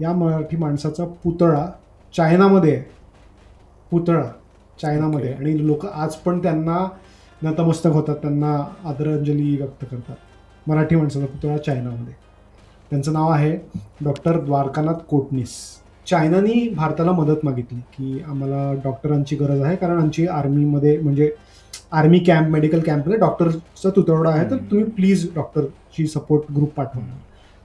या मराठी माणसाचा पुतळा चायनामध्ये आहे. पुतळा चायनामध्ये ओके. आणि लोक आज पण त्यांना नतमस्तक होतात, त्यांना आदरांजली व्यक्त करतात. मराठी माणसाचा पुतळा चायनामध्ये. त्यांचं नाव आहे डॉक्टर द्वारकानाथ कोटणीस. चायनानी भारताला मदत मागितली की आम्हाला डॉक्टरांची गरज आहे, कारण आमची आर्मीमध्ये म्हणजे आर्मी कॅम्प, मेडिकल कॅम्पमध्ये डॉक्टरचा तुतवडा आहे, तर तुम्ही प्लीज डॉक्टरची सपोर्ट ग्रुप पाठवा.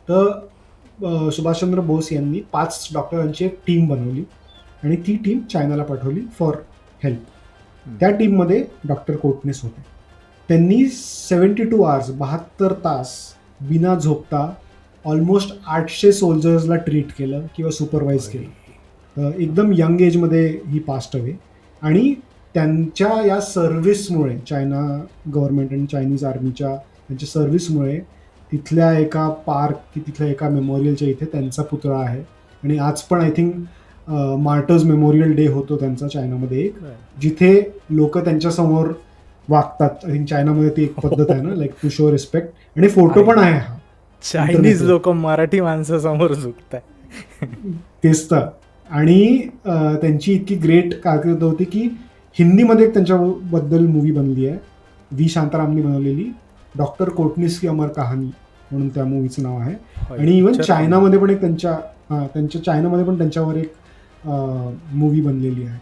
तर सुभाषचंद्र बोस यांनी 5 डॉक्टरांची एक टीम बनवली आणि ती टीम चायनाला पाठवली फॉर हेल्प. त्या टीममध्ये डॉक्टर कोटणीस होते. त्यांनी 72 आवर्स 72 तास बिना झोपता ऑलमोस्ट 800 सोल्जर्सला ट्रीट केलं किंवा सुपरवाईज केलं. एकदम यंग एजमध्ये ही पास्ट अवे. आणि त्यांच्या या सर्व्हिसमुळे, चायना गव्हर्नमेंट आणि चायनीज आर्मीच्या त्यांच्या सर्व्हिसमुळे तिथल्या एका पार्क की तिथल्या एका मेमोरियलच्या इथे त्यांचा पुतळा आहे. आणि आज पण I think martyrs memorial day होतो त्यांचा चायनामध्ये एक, जिथे लोक त्यांच्यासमोर वागतात. आय थिंक चायनामध्ये ती एक पद्धत आहे ना, लाईक टू शो रिस्पेक्ट. आणि फोटो पण आहे हा. चायनीज लोक मराठी माणसासमोर झुकताय. तेच तर. आणि त्यांची इतकी ग्रेट कारकीर्द होती की हिंदीमध्ये एक त्यांच्याबद्दल मूवी बनली आहे, व्ही शांतारामनी बनवलेली, डॉक्टर कोटणीस की अमर कहाणी म्हणून त्या मूवीचं नाव आहे. आणि इवन चायनामध्ये पण एक त्यांच्या चायनामध्ये पण त्यांच्यावर एक मूवी बनलेली आहे.